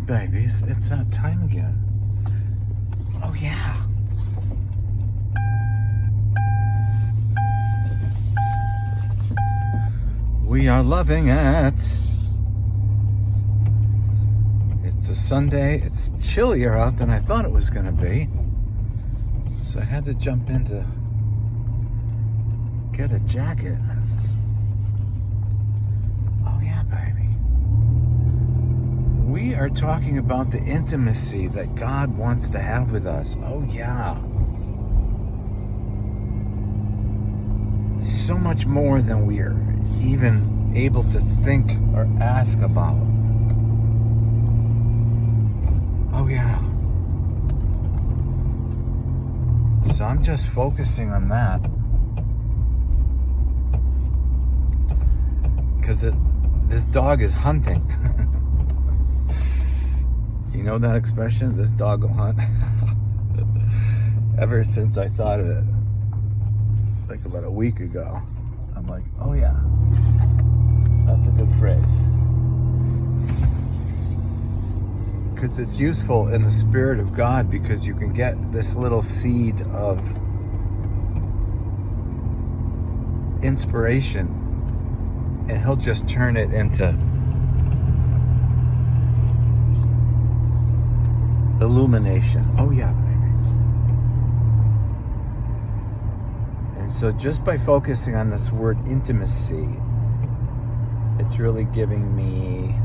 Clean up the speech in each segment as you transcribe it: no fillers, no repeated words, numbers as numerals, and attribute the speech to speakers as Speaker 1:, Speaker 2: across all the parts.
Speaker 1: right, babies, it's that time again. Oh, yeah. We are loving it. It's a Sunday. It's chillier out than I thought it was going to be. So I had to jump in to get a jacket. Oh, yeah, baby. We are talking about the intimacy that God wants to have with us. Oh, yeah. So much more than we are even able to think or ask about. Oh, yeah. So I'm just focusing on that. Because this dog is hunting. You know that expression? This dog will hunt. Ever since I thought of it, like about a week ago, I'm like, oh yeah, that's a good phrase. Because it's useful in the Spirit of God, because you can get this little seed of inspiration and He'll just turn it into illumination. Oh yeah, baby. And so just by focusing on this word intimacy, it's really giving me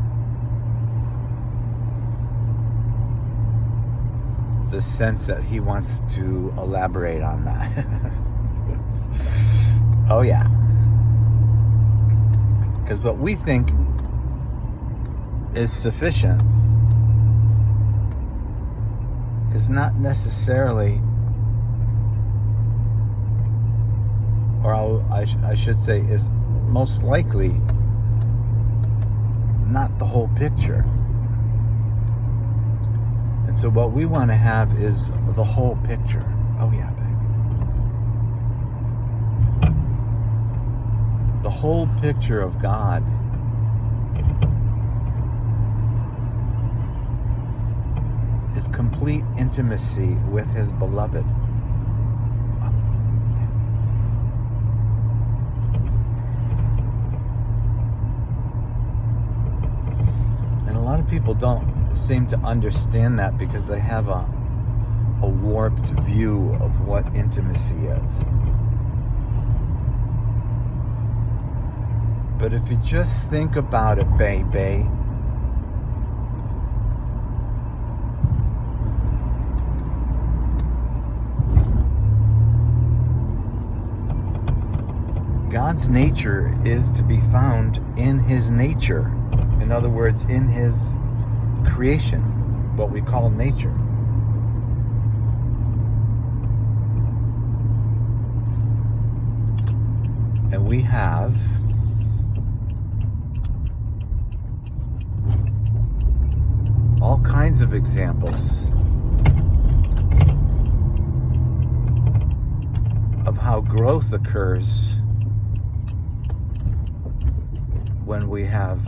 Speaker 1: the sense that He wants to elaborate on that. Oh yeah. Because what we think is sufficient is not necessarily, or I should say, is most likely not the whole picture. And so what we want to have is the whole picture. Oh yeah, baby. The whole picture of God is complete intimacy with His beloved. Oh, yeah. And a lot of people don't seem to understand that, because they have a warped view of what intimacy is. But if you just think about it, baby, God's nature is to be found in His nature. In other words, in His creation, what we call nature. And we have all kinds of examples of how growth occurs when we have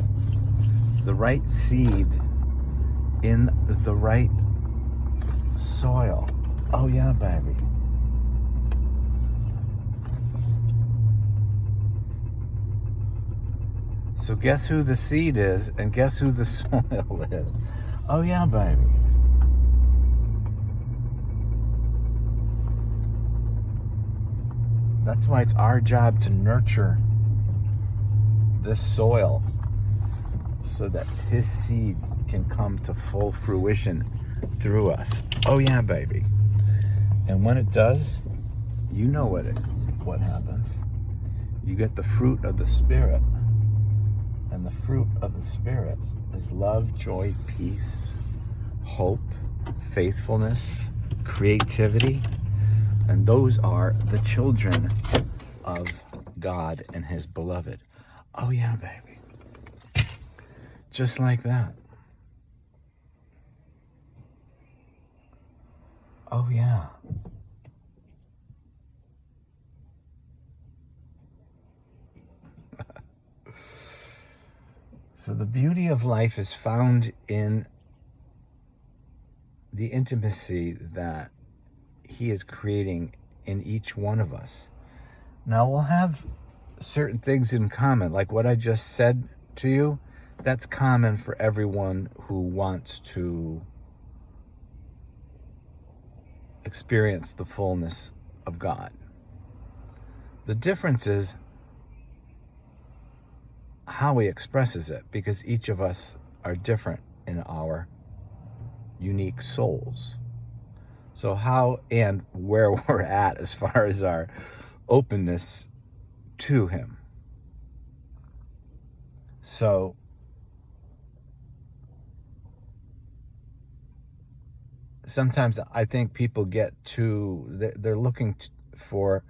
Speaker 1: the right seed in the right soil. Oh yeah, baby. So guess who the seed is, and guess who the soil is. Oh yeah, baby. That's why it's our job to nurture this soil so that His seed can come to full fruition through us. Oh yeah, baby. And when it does, you know what happens. You get the fruit of the Spirit. And the fruit of the Spirit is love, joy, peace, hope, faithfulness, creativity. And those are the children of God and His beloved. Oh yeah, baby. Just like that. Oh yeah. So the beauty of life is found in the intimacy that he is creating in each one of us. Now, we'll have certain things in common, like what I just said to you. That's common for everyone who wants to experience the fullness of God. The difference is how he expresses it, because each of us are different in our unique souls. So how and where we're at as far as our openness to him. So sometimes I think people get they're looking for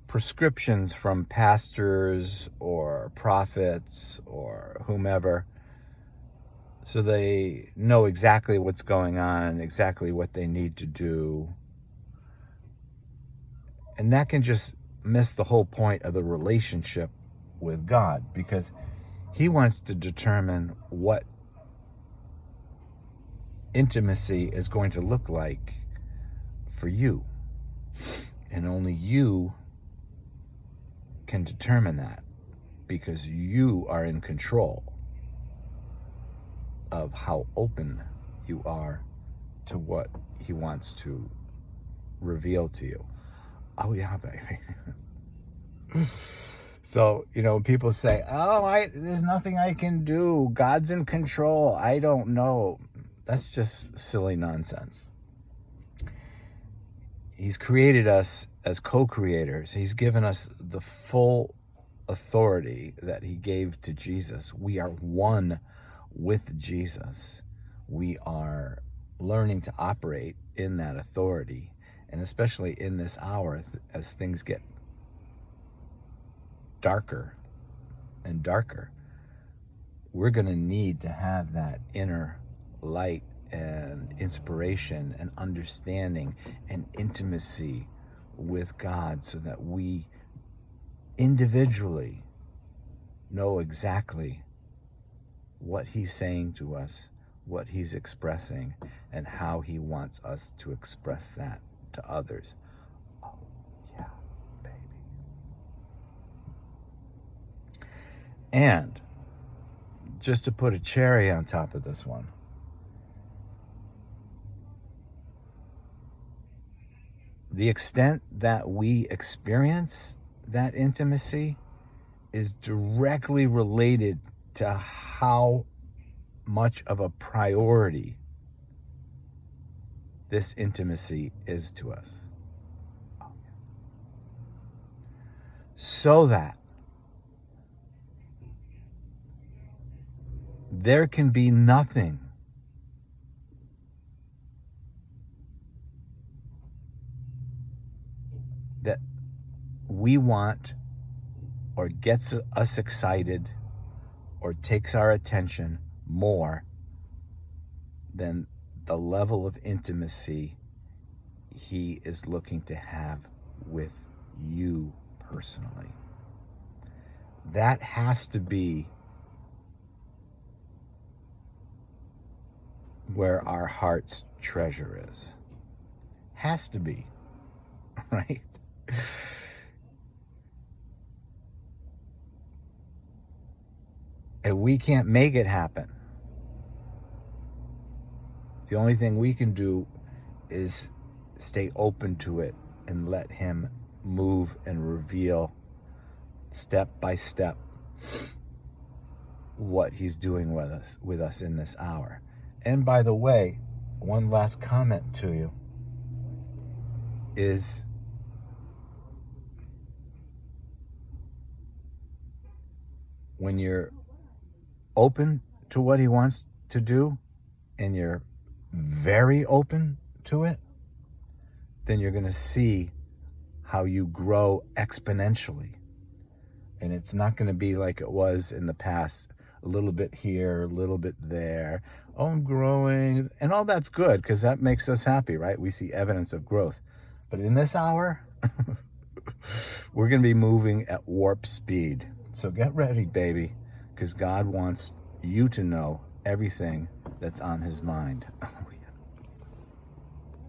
Speaker 1: prescriptions from pastors or prophets or whomever, so they know exactly what's going on, exactly what they need to do. And that can just miss the whole point of the relationship with God, because he wants to determine what intimacy is going to look like for you. And only you can determine that, because you are in control of how open you are to what he wants to reveal to you. Oh yeah, baby. So, when people say, there's nothing I can do, God's in control, I don't know, that's just silly nonsense. He's created us as co-creators. He's given us the full authority that he gave to Jesus. We are one with Jesus. We are learning to operate in that authority, and especially in this hour as things get darker and darker, we're going to need to have that inner light and inspiration and understanding and intimacy with God, so that we individually know exactly what he's saying to us, what he's expressing, and how he wants us to express that to others. Oh, yeah, baby. And just to put a cherry on top of this one, the extent that we experience that intimacy is directly related to how much of a priority this intimacy is to us. So that there can be nothing that we want or gets us excited or takes our attention more than the level of intimacy he is looking to have with you personally. That has to be where our heart's treasure is. Has to be, right? And we can't make it happen. The only thing we can do is stay open to it and let him move and reveal step by step what he's doing with us in this hour. And by the way, one last comment to you is when you're open to what he wants to do and you're very open to it, then you're going to see how you grow exponentially. And it's not going to be like it was in the past, a little bit here, a little bit there. Oh, I'm growing. And all that's good, because that makes us happy, right? We see evidence of growth. But in this hour, we're going to be moving at warp speed. So get ready, baby, because God wants you to know everything that's on his mind.